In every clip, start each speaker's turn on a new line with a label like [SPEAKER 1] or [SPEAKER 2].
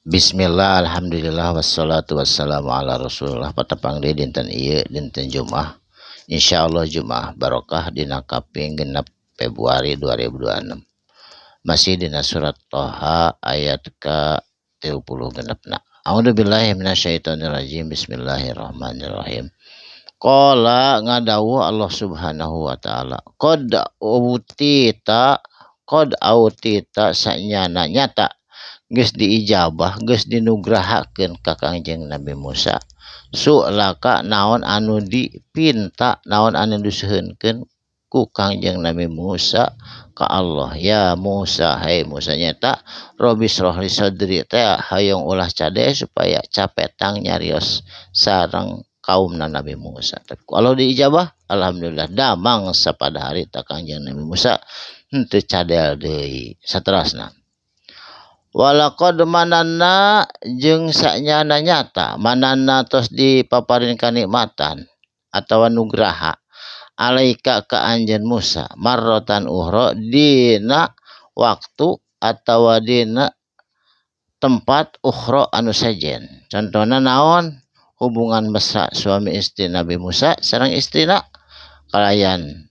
[SPEAKER 1] Bismillah, alhamdulillah, wassalatu wassalamu ala rasulullah. Patepang di dinten ieu dinten Jumat. Insyaallah Jumat barokah dina kaping genep Februari 2026. Masih dina surat Toha ayat ke 30 genepna. A'udzubillahi minasyaitonirrajim. Bismillahirrahmanirrahim. Qala ngadawu Allah Subhanahu wa taala. Qad autita sanyana nyata geus diijabah geus dinugrahakeun ka Kangjeng Nabi Musa su'laka naon anu dipinta naon anu disuhunkeun ku Kangjeng Nabi Musa ka Allah. Ya Musa, hai Musa nyata Robi srohli sadri teh hayong ulah cade supaya capetang nyarios sareng kaumna Nabi Musa. Kalau diijabah alhamdulillah damang sapada hari ta Kangjeng Nabi Musa henteu cadel deui. Saterusna walaqad mananna jeung sanyana nyata mananna tos dipaparin kanikmatan atawa nugraha alaika ka anjeun Musa marrotan uhro dina waktu atawa dina tempat ukhro anu sajen. Contohna naon? Hubungan mesra suami istri Nabi Musa sareng istrina kalayan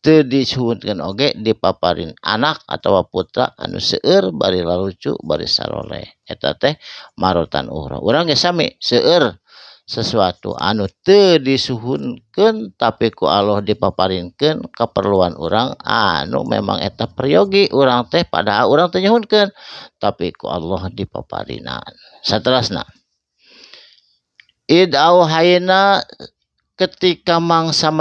[SPEAKER 1] teu disuhunkeun oge dipaparin anak atawa putra anu seueur bari lalucu bari saroleh eta teh marotan uhra. Urang ge sami seueur sesuatu anu teu disuhunkeun tapi ku Allah dipaparinkeun keperluan urang anu memang eta priyogi urang teh padahal urang teh nyuhunkeun tapi ku Allah dipaparinan. Saterusna id auhayna ketika mangsa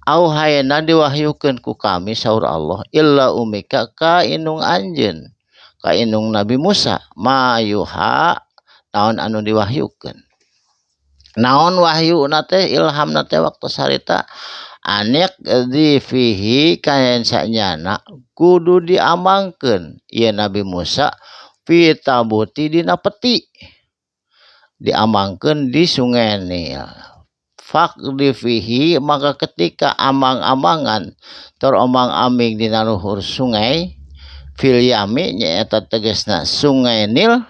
[SPEAKER 1] auhayna diwahyukeun ku kami saur Allah illa umika ka inung anjeun ka inung Nabi Musa mayuha naon anu diwahyukeun. Naon wahyuna teh ilhamna teh waktu sarita anek di fihi kayan sanyana kudu diamangkeun ieu Nabi Musa fi tabuti dina peti diamangkeun di sungai Nil. Fakdi fihi maka ketika amang-amangan teromang-ambing di luhur sungai fil yami nyaeta tegasna sungai Nil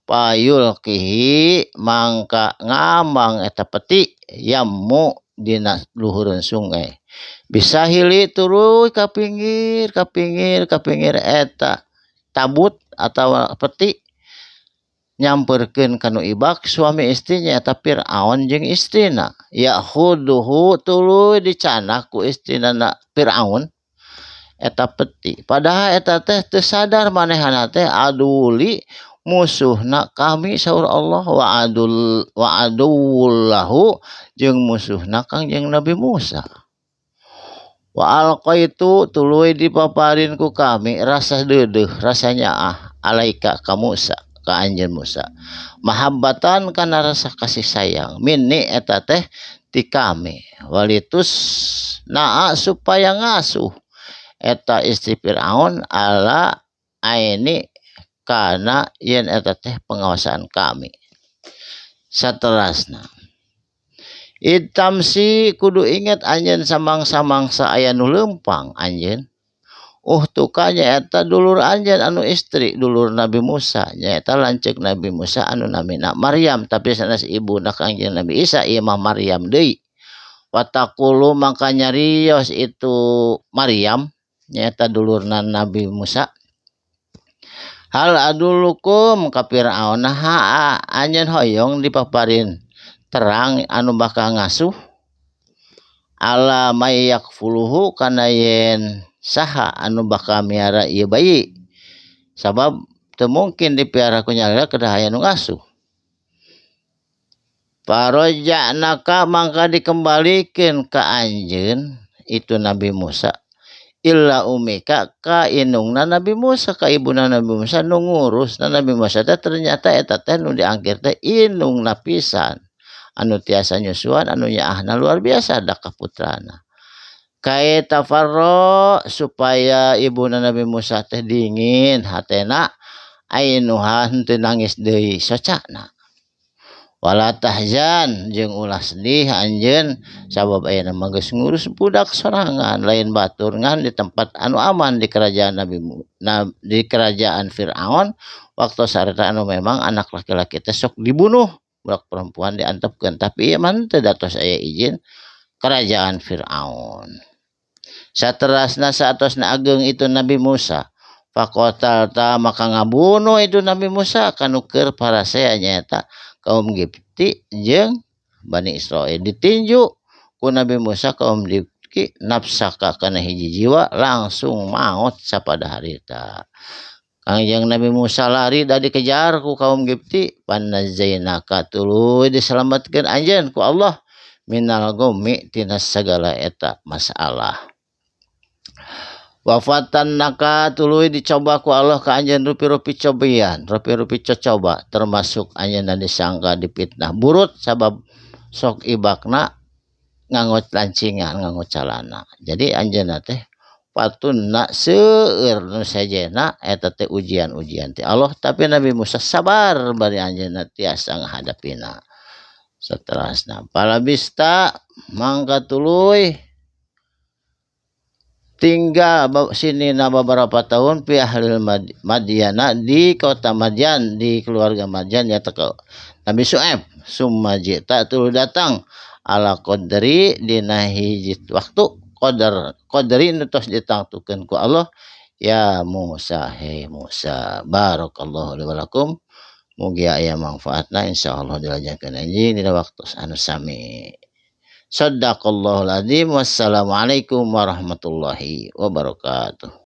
[SPEAKER 1] payulkihi mangka ngambang eta peti yammu dina luhureun sungai bisa hili tuluy ka pinggir eta tabut atau peti nyamperkeun kanu ibak suami istrinya eta Firaun jeung istrina ya khuduhu tuluy dicanah ku istrina Firaun eta peti padahal eta teh teu sadar manehna teh aduli musuhna kami saur Allah wa aduwullahu jeung musuhna Kangjeng Nabi Musa wa alqaitu tuluy dipaparin ku kami rasa deudeuh rasa nyaah alaika ka Musa ka anjeun Musa mahabbatan kana rasa kasih sayang minni eta teh ti kami walitus naa supaya ngasuh eta istri Firaun ala aini kana yen eta teh pengawasan kami. Saterusna itamsi kudu inget anjeun samangsa-mangsa aya nu leumpang anjeun tuka nyaeta dulur anjeun anu istri dulur Nabi Musa nyaeta lanceuk Nabi Musa anu namina Maryam tapi sanes ibuna Kangjeng Nabi Isa ieu mah Maryam deui watakulu maka nyarios itu Maryam nyaeta dulurna Nabi Musa hal adulukum ka Firaun naha anjeun hoyong dipaparin terang anu bakal ngasuh ala mayak fuluhu kana yen saha anu bakal miara ieu bayi sabab teu mungkin dipiara ku nyalira kedah aya nu ngasuh paroja'naka mangka dikembalikeun ka anjeun itu Nabi Musa illa umika ka inungna Nabi Musa ka ibuna Nabi Musa nu ngurusna Nabi Musa teh ternyata eta teh nu diangkir teh inungna pisan anu tiasa nyusuan anu nyaahna luar biasa da ka putrana kai tafarro supaya ibuna Nabi Musa teh dingin hatena ainuha henteu nangis deui socana wala tahzan jeung ulah sedih anjeun sabab ayeuna mah geus ngurus budak sorangan lain batur ngan di tempat anu aman di kerajaan di kerajaan Firaun waktu sareta anu memang anak laki-laki teh sok dibunuh budak perempuan diantepkeun tapi ieu mah teu datos aya izin kerajaan Firaun. Saterasna saatosna ageng itu Nabi Musa fakotalta maka ngabunuh itu Nabi Musa kanu keur parasea nyaeta kaum Gipti jeung Bani Israel ditinju ku Nabi Musa kaum Gipti nafsaka kana hiji jiwa langsung maot sapada harita. Kangjeng Nabi Musa lari da dikejar ku kaum Gipti panazainaka tuluy diselamatkeun anjeun ku Allah minal gummi tina sagala eta masalah. Wafatan naka tuluy dicoba ku Allah ka anjeun rupi-rupi cobian rupi-rupi cocoba termasuk anjeunna disangka dipitnah burut sabab sok ibakna nganggo lancingan nganggo calana jadi anjeunna teh patunna seueur nu sajena eta teh ujian-ujian ti Allah tapi Nabi Musa sabar bari anjeunna tiasa ngahadapina. Saterasna palabista mangka tuluy tinggal sini beberapa tahun pi ahlil Madiana di kota Madian di keluarga Madian ya teko Nabi Syuaib summa jita tuluy datang ala qadri dina hiji waktu qadri nu tos ditangtukeun ku Allah ya Musa he Musa barakallahu li wa lakum mugi aya manfaatna insyaallah dilajenkeun anjeun dina waktu anu sami. Shadaqallahul adzim. Wassalamualaikum warahmatullahi wabarakatuh.